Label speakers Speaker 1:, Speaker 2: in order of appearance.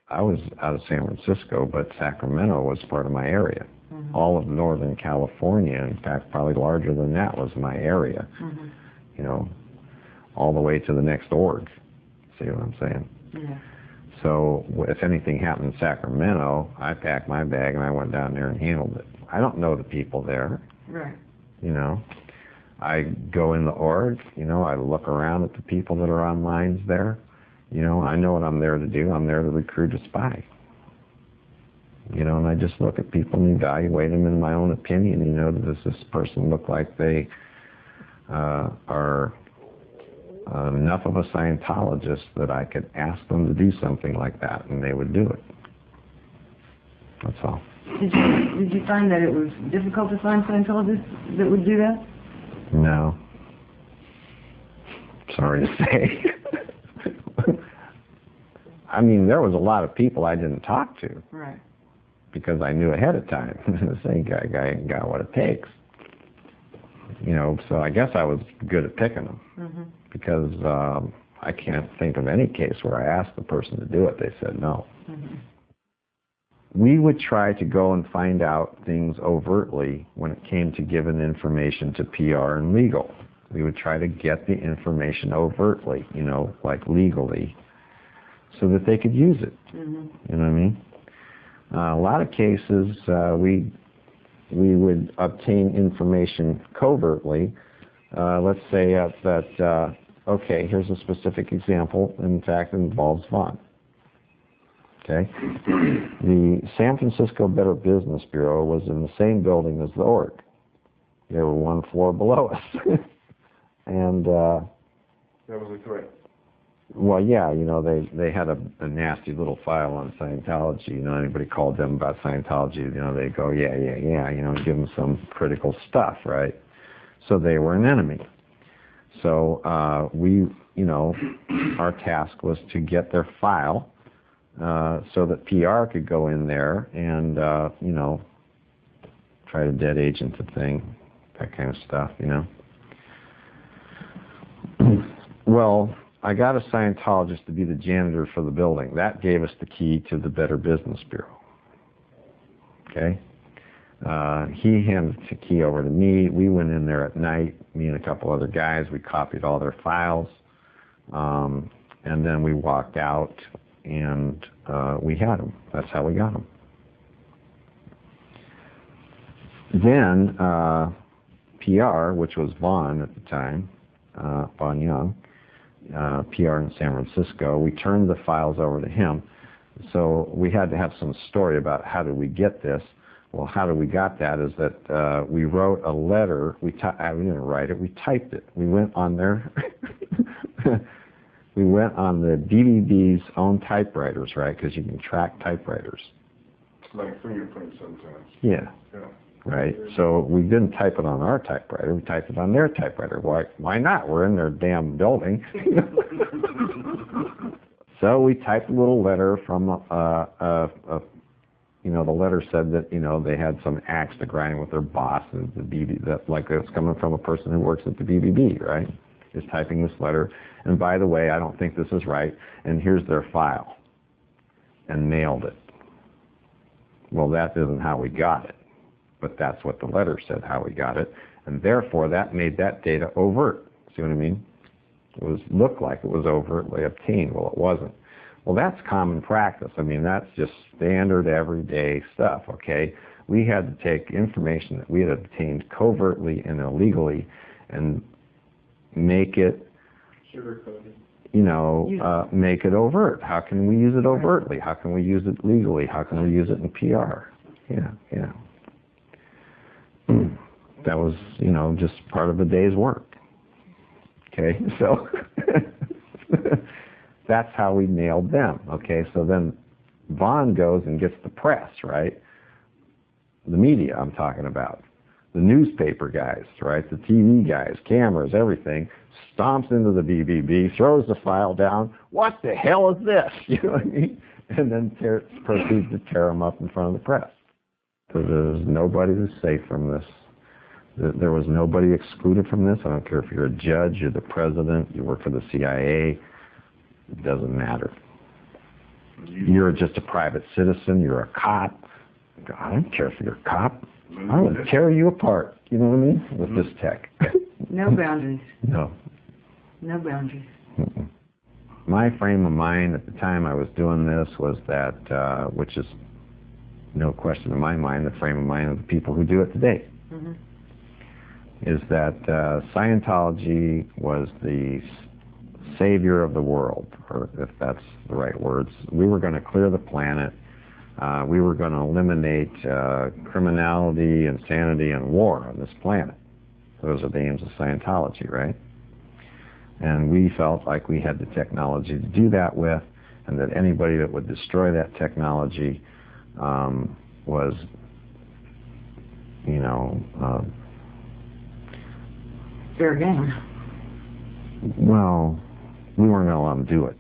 Speaker 1: I was out of San Francisco, but Sacramento was part of my area. All of Northern California, in fact, probably larger than that, was my area. You know, all the way to the next org. See what I'm saying?
Speaker 2: Yeah.
Speaker 1: So if anything happened in Sacramento, I packed my bag and I went down there and handled it. I don't know the people there.
Speaker 2: Right.
Speaker 1: You know, I go in the org, you know, I look around at the people that are on lines there. You know, I know what I'm there to do. I'm there to recruit a spy. You know, and I just look at people and evaluate them in my own opinion. You know, does this person look like they are enough of a Scientologist that I could ask them to do something like that, and they would do it. That's all.
Speaker 2: Did you find that it was difficult to find Scientologists that would do that?
Speaker 1: No. Sorry to say. I mean, there was a lot of people I didn't talk to.
Speaker 2: Right.
Speaker 1: Because I knew ahead of time. This ain't guy got what it takes. You know, so I guess I was good at picking them. Because I can't think of any case where I asked the person to do it. They said no. We would try to go and find out things overtly when it came to giving information to PR and legal. We would try to get the information overtly, you know, like legally, so that they could use it. You know what I mean? A lot of cases, we would obtain information covertly. Let's say that, okay, here's a specific example. In fact, it involves Vaughn. Okay? The San Francisco Better Business Bureau was in the same building as the org. They were one floor below us. And
Speaker 3: that was a threat.
Speaker 1: Well, yeah, you know, they had a nasty little file on Scientology. You know, anybody called them about Scientology, you know, they go, yeah, you know, give them some critical stuff, right? So they were an enemy. So we, you know, our task was to get their file so that PR could go in there and, you know, try to dead agent the thing, that kind of stuff, you know. Well, I got a Scientologist to be the janitor for the building. That gave us the key to the Better Business Bureau. Okay? He handed the key over to me. We went in there at night, me and a couple other guys. We copied all their files. And then we walked out, and we had them. That's how we got them. Then PR, which was Vaughn at the time, Vaughn Young, PR in San Francisco, we turned the files over to him. So we had to have some story about how did we get this. Well, how did we got that is that we wrote a letter. We didn't write it, we typed it. We went on there. We went on the BBB's own typewriters, right? Because you can track typewriters.
Speaker 3: Like fingerprints sometimes.
Speaker 1: Yeah. Right? So we didn't type it on our typewriter, we typed it on their typewriter. Why not? We're in their damn building. So we typed a little letter from, you know, the letter said that, you know, they had some axe to grind with their boss, and the BB, that, like it's coming from a person who works at the BBB, right? Is typing this letter, and by the way, I don't think this is right, and here's their file, and mailed it. Well, that isn't how we got it. But that's what the letter said, how we got it, and therefore that made that data overt. See what I mean? It looked like it was overtly obtained. Well, it wasn't. Well, that's common practice. I mean, that's just standard everyday stuff, okay? We had to take information that we had obtained covertly and illegally and make it, you know, make it overt. How can we use it overtly? How can we use it legally? How can we use it in PR? Yeah. That was, you know, just part of a day's work. Okay, so that's how we nailed them. Okay, so then Vaughn goes and gets the press, right? The media I'm talking about. The newspaper guys, right? The TV guys, cameras, everything. Stomps into the BBB, throws the file down. What the hell is this? You know what I mean? And then proceeds to tear them up in front of the press. So there's nobody who's safe from this. There was nobody excluded from this. I don't care if you're a judge, you're the president, you work for the CIA. It doesn't matter. You're just a private citizen. You're a cop. I don't care if you're a cop. I would tear you apart. You know what I mean? With this tech.
Speaker 2: No boundaries.
Speaker 1: No.
Speaker 2: No boundaries.
Speaker 1: Mm-mm. My frame of mind at the time I was doing this was that, which is no question in my mind, the frame of mind of the people who do it today, is that Scientology was the savior of the world, or if that's the right words. We were going to clear the planet. We were going to eliminate criminality, insanity, and war on this planet. Those are the aims of Scientology, right? And we felt like we had the technology to do that with, and that anybody that would destroy that technology was, you know,
Speaker 2: fair game.
Speaker 1: well, we weren't going to let them do it.